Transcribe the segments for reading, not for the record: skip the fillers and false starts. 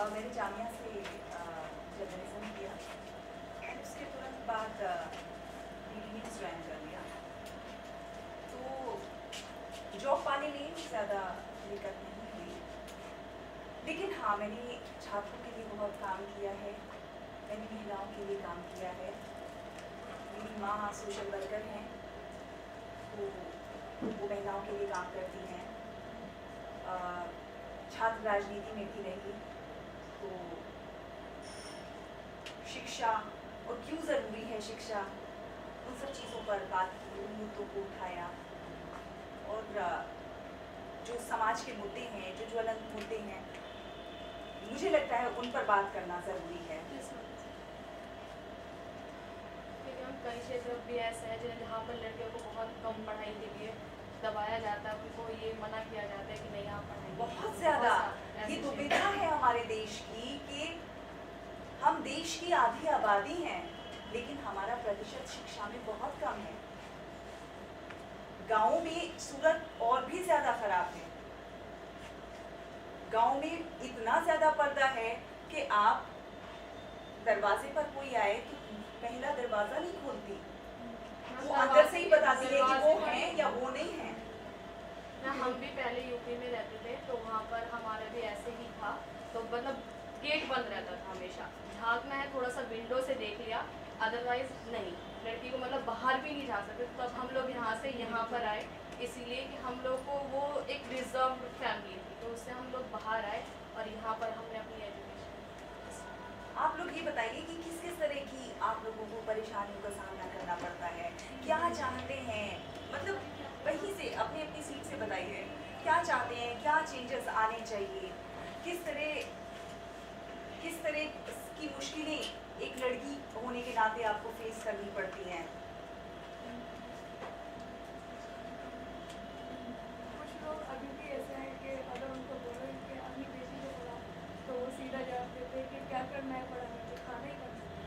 मैंने जामिया से जर्नलिज्म किया एंड उसके तुरंत बाद डीडी न्यूज़ ज्वाइन कर लिया। तो जॉब पाने में ज़्यादा दिक्कत नहीं हुई, लेकिन हाँ मैंने छात्रों के लिए बहुत काम किया है, मैंने महिलाओं के लिए काम किया है। मेरी माँ सोशल वर्कर हैं, तो वो महिलाओं के लिए काम करती हैं। छात्र राजनीति में भी रही, तो शिक्षा और क्यों ज़रूरी है शिक्षा, उन सब चीज़ों पर बात की, उन मुद्दों को उठाया और जो समाज के मुद्दे हैं, जो ज्वलंत मुद्दे हैं, मुझे लगता है उन पर बात करना ज़रूरी है। कई क्षेत्र भी ऐसे हैं जहाँ पर लड़कियों को बहुत कम पढ़ाई के लिए दबाया जाता है, उनको ये मना किया जाता है कि नहीं आप पढ़ाई। बहुत ज़्यादा ये दुविधा है हमारे देश की कि हम देश की आधी आबादी हैं, लेकिन हमारा प्रतिशत शिक्षा में बहुत कम है। गाँव में सूरत और भी ज़्यादा खराब है। गाँव में इतना ज़्यादा पर्दा है कि आप दरवाजे पर कोई आए तो पहला दरवाजा नहीं खोलती, वो अंदर से ही बताती है कि वो हैं या वो नहीं है। ना हम भी पहले यूपी में रहते थे, तो वहाँ पर हमारा भी ऐसे ही था, तो मतलब गेट बंद रहता था हमेशा, झांकना है थोड़ा सा विंडो से देख लिया, अदरवाइज नहीं, लड़की को मतलब बाहर भी नहीं जा सकते। तो अब हम लोग यहाँ से यहाँ पर आए, इसीलिए कि हम लोग को वो एक रिजर्व फैमिली थी, तो उससे हम लोग बाहर आए और यहाँ पर हमने अपनी एजुकेशन। आप लोग ये बताइए कि किस किस तरह की आप लोगों को परेशानियों का सामना करना पड़ता है, क्या चाहते हैं, मतलब वहीं से अपनी अपनी सीट से बताइए क्या चाहते हैं, क्या चेंजेस आने चाहिए, किस तरह की मुश्किलें एक लड़की होने के नाते आपको फेस करनी पड़ती हैं। कुछ लोग अभी भी ऐसे हैं कि अगर उनको बोलो कि अपनी बेटी को पढ़ा, तो वो सीधा जवाब देते हैं कि क्या करना है पढ़ाने के, खाना ही करना है।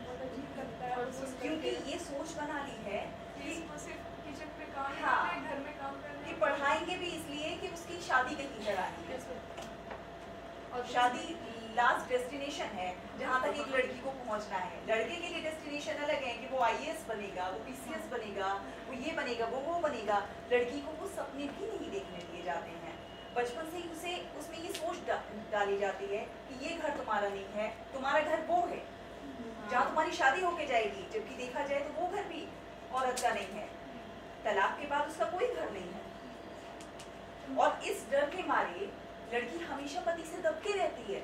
बहुत अजीब लगता है और क्योंकि ये सोच बना ली है कि सिर्फ किचन में काम हाँ, करना है, घर में काम करना कि है। पढ़ाएंगे भी इसलिए कि उसकी शादी कहीं करानी है, और शादी लास्ट डेस्टिनेशन है जहाँ तक एक लड़की को पहुँचना है। लड़के के लिए डेस्टिनेशन अलग है कि वो IAS बनेगा, वो PCS बनेगा, वो ये बनेगा, वो बनेगा। लड़की को वो सपने भी नहीं देखने दिए जाते हैं। बचपन से ही उसे उसमें ये सोच डाली जाती है कि ये घर तुम्हारा नहीं है, तुम्हारा घर वो है जहाँ तुम्हारी शादी होके जाएगी, जबकि देखा जाए तो वो घर भी औरत का नहीं है। तलाक के बाद उसका कोई घर नहीं है और इस डर के मारे लड़की हमेशा पति से दबके रहती है,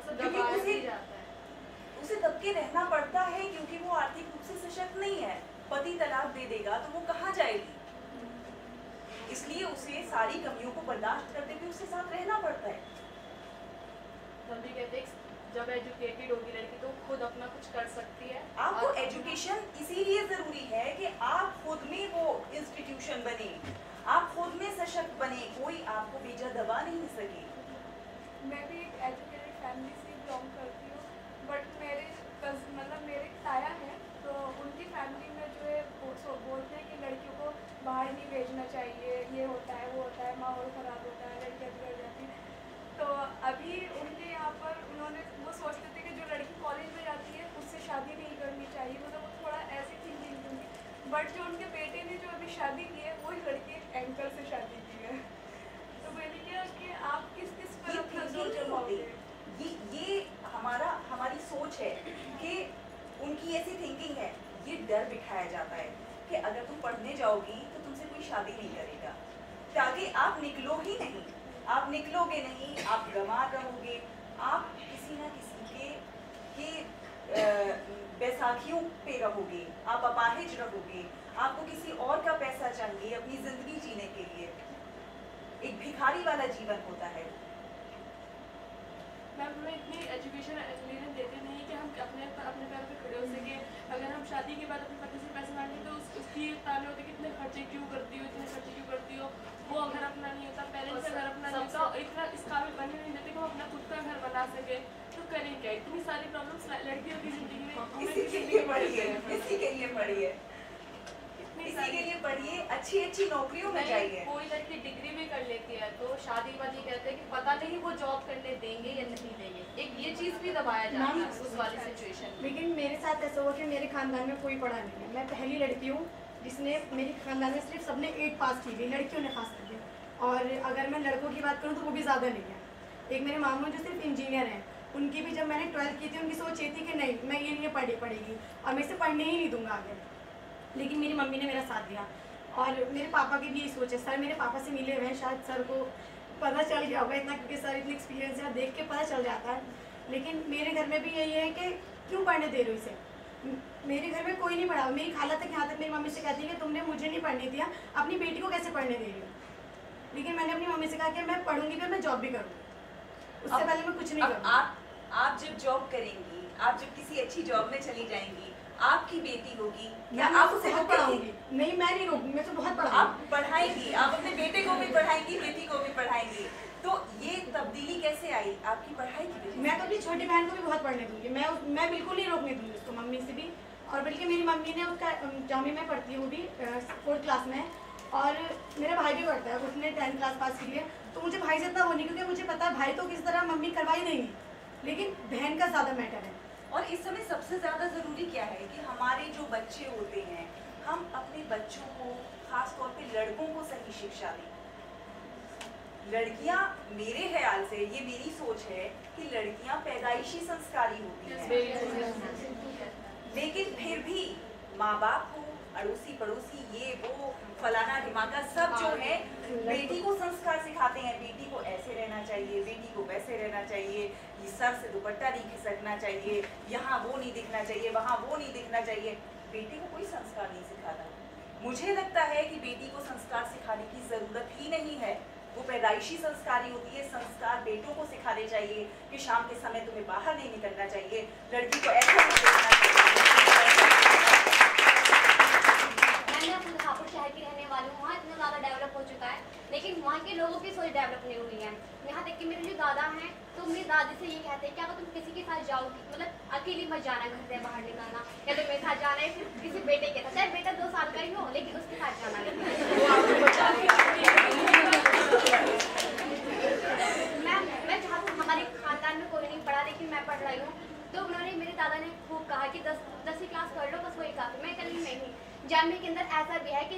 क्योंकि उसे दबके रहना पड़ता है, क्योंकि वो आर्थिक रूप से सशक्त नहीं है। पति तलाक दे देगा तो वो कहाँ जाएगी, इसलिए उसे सारी कमियों को बर्दाश्त करते हुए उसके साथ रहना पड़ता है। तभी कहते हैं जब एजुकेटेड होगी लड़की तो खुद अपना कुछ कर सकती है। आपको एजुकेशन इसीलिए जरूरी है कि आप खुद में वो इंस्टीट्यूशन बने, आप खुद में सशक्त बने, कोई आपको बेजा दबा नहीं सके। मैं भी एक एजुकेटेड फैमिली से बिलोंग करती हूँ, बट मेरे ताया हैं, तो उनकी फैमिली में जो है बोलते हैं कि लड़कियों को बाहर नहीं भेजना चाहिए, ये होता है वो होता है, माहौल ख़राब होता है, लड़कियाँ बिगड़ जाती हैं। तो अभी उनके यहाँ पर वो सोचते थे कि जो लड़की कॉलेज में जाती है उससे शादी नहीं करनी चाहिए, मतलब वो थोड़ा ऐसी थिंकिंग थी। बट जो उनके बेटे ने जो अभी शादी की है वही लड़की एक एंकर से शादी की है। तो मैंने क्या कि आप किस पर अपना जोर जमाओगे? ये हमारी सोच है कि उनकी ऐसी थिंकिंग है। ये डर बिठाया जाता है कि अगर तुम पढ़ने जाओगी तो तुमसे कोई शादी नहीं करेगा, ताकि आप निकलो ही नहीं, आप निकलोगे नहीं, आप गंवार रहोगे, आप किसी ना किसी के बैसाखियों पे रहोगे, आप अपाहिज रहोगे, आपको किसी और का पैसा चाहिए अपनी जिंदगी जीने के लिए। एक भिखारी वाला जीवन होता है। मैम हमें इतनी एजुकेशन लेने देते नहीं कि हम अपने पैरों पे खड़े हो सके। अगर हम शादी के बाद अपने पति से पैसे मांगे तो उसकी ताने होते कि इतने खर्चे क्यों करती हो, वो घर अपना नहीं होता, पेरेंट्स का घर अपना नहीं होता, इतना इस काबिल बनने नहीं देते कि वो अपना खुद का घर बना सके। तो करें क्या? इतनी सारी प्रॉब्लम्स लड़कियों की जिंदगी में इसी के लिए पड़ी है। किसी के लिए पढ़िए, अच्छी अच्छी नौकरियों में जाइए। कोई लड़की डिग्री भी कर लेती है तो शादी वादी कहते हैं कि पता नहीं वो जॉब करने देंगे या नहीं देंगे, एक ये चीज़ भी दबाया जाता है उस वाली सिचुएशन में। लेकिन मेरे साथ ऐसा हुआ कि मेरे खानदान में कोई पढ़ा नहीं है। मैं पहली लड़की हूँ जिसने, मेरे खानदान में सिर्फ सबने 8 पास की थी, लड़कियों ने खास करके। और अगर मैं लड़कों की बात करूँ तो वो भी ज़्यादा नहीं है। एक मेरे मामू जो सिर्फ इंजीनियर हैं, उनकी भी जब मैंने 12th की थी उनकी सोच ये थी कि नहीं, मैं ये नहीं पढ़ेगी और मैं इसे पढ़ने ही नहीं दूंगा आगे। लेकिन मेरी मम्मी ने मेरा साथ दिया और मेरे पापा की भी यही सोच है। सर मेरे पापा से मिले हुए हैं, शायद सर को पता चल गया होगा इतना, क्योंकि सर इतनी एक्सपीरियंस है, देख के पता चल जाता है। लेकिन मेरे घर में भी यही है कि क्यों पढ़ने दे रही हो इसे। मेरे घर में कोई नहीं पढ़ा। मेरी खाला तक यहाँ तक मेरी मम्मी से कहती है कि तुमने मुझे नहीं पढ़ने दिया, अपनी बेटी को कैसे पढ़ने दे रही हो। लेकिन मैंने अपनी मम्मी से कहा कि मैं पढ़ूंगी भी, मैं जॉब भी करूँगी, उससे पहले मैं कुछ नहीं करूँगी। आप जब जॉब करेंगी, आप जब किसी अच्छी जॉब में चली जाएंगी, आपकी बेटी होगी, क्या मैं आप उसे बहुत पढ़ाऊंगी? नहीं, मैं नहीं रोकूंगी, मैं तो बहुत पढ़ाऊंगी। आप पढ़ाएंगी, आप अपने बेटे को भी पढ़ाएंगी, बेटी को भी पढ़ाएंगी। तो ये तब्दीली कैसे आई आपकी पढ़ाई की वजह से? मैं तो अपनी छोटी बहन को भी बहुत पढ़ने दूंगी। मैं बिल्कुल नहीं रोकने दूंगी उसको, मम्मी से भी। और बल्कि मेरी मम्मी ने उसका, जामी में पढ़ती है वो भी 4th क्लास में है, और मेरा भाई भी पढ़ता है, उसने 10th क्लास पास की है। तो मुझे भाई से इतना वो नहीं, क्योंकि मुझे पता है भाई तो किस तरह मम्मी करवा ही देंगी, लेकिन बहन का ज़्यादा मैटर है। और इस समय सबसे ज़्यादा ज़रूरी क्या है कि हमारे जो बच्चे होते हैं, हम अपने बच्चों को, खास तौर पे लड़कों को सही शिक्षा दें। लड़कियां, मेरे ख्याल से, ये मेरी सोच है कि लड़कियां पैदाइशी संस्कारी होती हैं, लेकिन फिर भी माँ बाप को, अड़ोसी पड़ोसी, ये वो फलाना ढिमाका सब जो है, बेटी को संस्कार सिखाते हैं। बेटी को ऐसे रहना चाहिए, बेटी को वैसे रहना चाहिए, ये सर से दुपट्टा नहीं खिसकना चाहिए, यहाँ वो नहीं दिखना चाहिए, वहाँ वो नहीं दिखना चाहिए। बेटी को कोई संस्कार नहीं सिखाता। मुझे लगता है कि बेटी को संस्कार सिखाने की ज़रूरत ही नहीं है, वो पैदाइशी संस्कारी होती है। संस्कार बेटों को सिखाने चाहिए कि शाम के समय तुम्हें बाहर नहीं निकलना चाहिए, लड़की को ऐसा नहीं देखना चाहिए। मैं खुद हापुड़ शहर की रहने वाली हूँ। वहाँ इतना ज़्यादा डेवलप हो चुका है, लेकिन वहाँ के लोगों की सोच डेवलप नहीं हुई है। यहाँ तक कि मेरे जो दादा हैं, तो मेरी दादी से ये कहते हैं कि अगर तुम किसी के साथ जाओगी, मतलब अकेली मत जाना, घर से बाहर निकलना, या तो मेरे साथ जाना है, फिर किसी बेटे के साथ, चाहे बेटा 2 साल का ही हो, लेकिन उसके साथ जाना नहीं। मैं चाहती हूँ हमारे खानदान में कोई नहीं पढ़ा, लेकिन मैं पढ़ रही हूँ। तो उन्होंने, मेरे दादा ने खूब कहा कि 10वीं क्लास कर लो, बस वही काफ़ी। मैं कल नहीं, जामिया के अंदर ऐसा भी है कि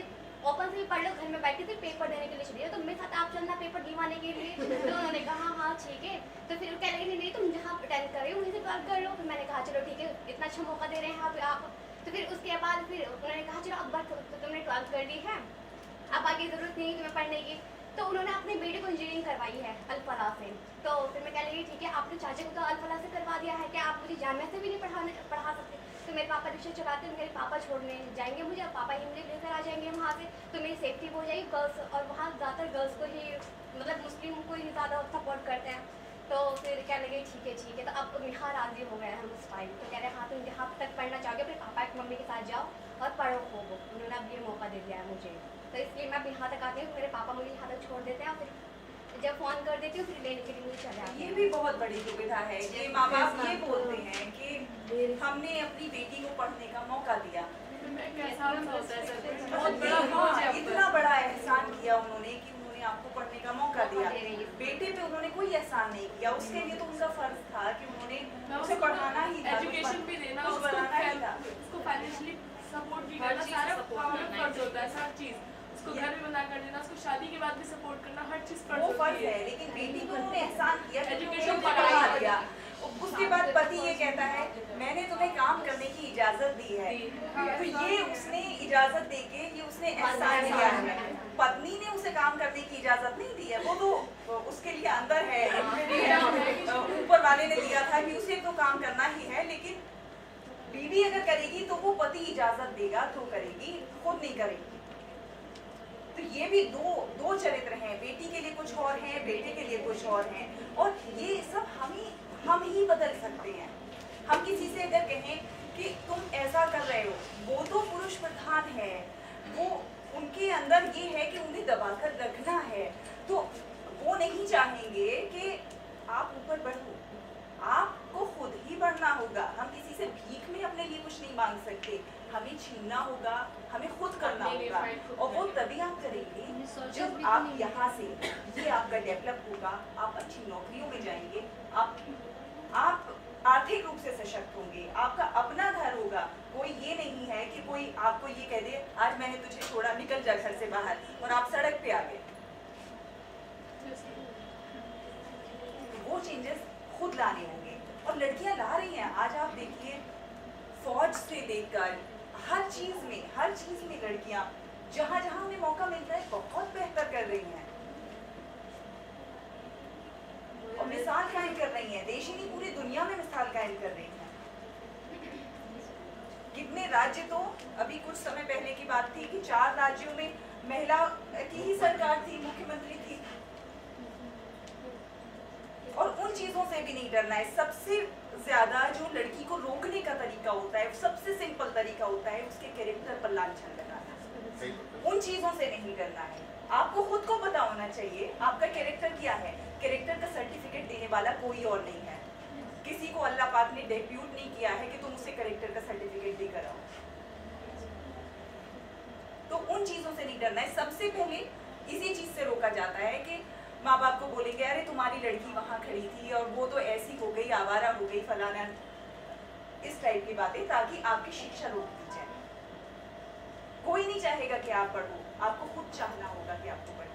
ओपन से भी पढ़ लो, घर में बैठ के सिर्फ पेपर देने के लिए चलिए, तो मेरे साथ आप चलना पेपर दिलवाने के लिए। तो उन्होंने कहा हाँ ठीक है। तो फिर कह लगे नहीं, तुम जहाँ अटेंड कर रहे हो वहीं से बात कर लो। फिर मैंने कहा चलो ठीक है, इतना अच्छा मौका दे रहे हैं यहाँ पे आप। तो फिर उसके बाद फिर उन्होंने कहा चलो अब बस तो तुमने 12th कर ली है, अब आगे ज़रूरत नहीं है तुम्हें पढ़ने की। तो उन्होंने अपने बेटे को इंजीनियरिंग करवाई है अल-फलाह से। तो फिर मैं कह लगी ठीक है, आपने चाचा को तो अल-फलाह से करवा दिया है, क्या आप मुझे जामिया से भी नहीं पढ़ा सकते? तो मेरे पापा रिक्शा चलाते हैं, मेरे पापा छोड़ने जाएंगे मुझे, और पापा ही मुझे लेकर आ जाएंगे वहाँ से, तो मेरी सेफ्टी हो जाएगी। गर्ल्स, और वहाँ ज़्यादातर गर्ल्स को ही, मतलब मुस्लिम को ही ज़्यादा सपोर्ट करते हैं। तो फिर क्या लगे ठीक है। तो अब यहाँ राज़ी हो गए हम उस टाइम। तो कह रहे हाँ तुम जहाँ तक पढ़ना चाहोगे अपने पापा की मम्मी के साथ जाओ और पढ़ो खूब। उन्होंने अब ये मौका दे दिया है मुझे, तो इसलिए मैं अब यहाँ तक आती हूँ। मेरे पापा मुझे यहाँ तक छोड़ देते हैं, और फिर जब फ़ोन कर देती हूँ फिर लेने के लिए मुझे चले आते हैं। ये भी बहुत बड़ी सुविधा है कि माँ बाप ये बोलते हैं कि हमने अपनी बेटी को पढ़ने का मौका दिया। इतना बड़ा एहसान किया उन्होंने कि उन्होंने आपको पढ़ने का मौका दिया। बेटे पे उन्होंने कोई एहसान नहीं किया, उसके लिए तो उनका फर्ज था कि उन्होंने उसे पढ़ाना ही था, एजुकेशन भी देना, कुछ बनाना ही था। उसको फाइनेंशियली सपोर्ट भी करना, सारा फर्ज होता है, हर चीज। उसको घर में बना कर देना, उसको शादी के बाद भी सपोर्ट करना, हर चीज फर्ज वो फर्ज होती है। लेकिन बेटी को उन्होंने एहसान किया, एजुकेशन पढ़ा दिया। उसके बाद पति ये कहता है मैंने तुम्हें काम करने की इजाजत दी है, तो ये उसने इजाजत देके ये उसने एहसान किया है। पत्नी ने उसे काम करने की इजाजत नहीं दी है, वो तो उसके लिए अंदर है, ऊपर वाले ने दिया था कि उसे तो काम करना ही है। लेकिन बीवी अगर करेगी तो वो पति इजाजत देगा तो करेगी, खुद नहीं करेगी। तो ये भी दो चरित्र हैं, बेटी के लिए कुछ और हैं, बेटे के लिए कुछ और हैं। और ये सब हम ही बदल सकते हैं। हम किसी से अगर कहें कि तुम ऐसा कर रहे हो, वो तो पुरुष प्रधान है, वो उनके अंदर ये है कि उन्हें दबाकर रखना है, तो वो नहीं चाहेंगे कि आप ऊपर बढ़ो, आपको खुद ही बढ़ना होगा। हम किसी से भीख में अपने लिए कुछ नहीं मांग सकते। हमें छीनना होगा, हमें खुद करना अपने लिए होगा, fight खुद और वो करेंगे। तभी आप करेंगे Resources जब भी तो आप नहीं यहाँ से ये आपका डेवलप होगा, आप अच्छी नौकरियों में जाएंगे, आप आर्थिक रूप से सशक्त होंगे, आपका अपना घर होगा। कोई ये नहीं है कि कोई आपको ये कह दे आज मैंने तुझे छोड़ा, निकल जा घर से बाहर, और आप सड़क पे आ गए। वो चेंजेस खुद लाने होंगे और लड़कियां ला रही हैं। आज आप देखिए फौज से लेकर हर चीज में लड़कियां जहां जहां उन्हें मौका मिल रहा है बहुत बेहतर कर रही हैं और मिसाल कायम कर रही हैं। देश ही नहीं पूरी दुनिया में मिसाल कायम कर रही हैं। कितने राज्य, तो अभी कुछ समय पहले की बात थी कि 4 राज्यों में महिला की ही सरकार थी, मुख्यमंत्री थी। और उन चीजों से भी नहीं डरना है। सबसे ज्यादा जो लड़की को रोकने का तरीका होता है, सबसे सिंपल तरीका होता है उसके कैरेक्टर पर लांछन लगाना। उन चीजों से नहीं डरना है। आपको खुद को पता होना चाहिए आपका कैरेक्टर क्या है। कैरेक्टर का सर्टिफिकेट देने वाला कोई और नहीं है। किसी को अल्लाह पाक ने डेप्यूट नहीं किया है कि तुम उसे कैरेक्टर का सर्टिफिकेट देकर आओ। तो उन चीजों से नहीं डरना है। सबसे पहले इसी चीज से रोका जाता है कि माँ बाप को बोलेंगे अरे तुम्हारी लड़की वहां खड़ी थी और वो तो ऐसी हो गई, आवारा हो गई, फलाना, इस टाइप की बातें, ताकि आपकी शिक्षा रोक दी जाए। कोई नहीं चाहेगा कि आप पढ़ो, आपको खुद चाहना होगा कि आपको पढ़ना।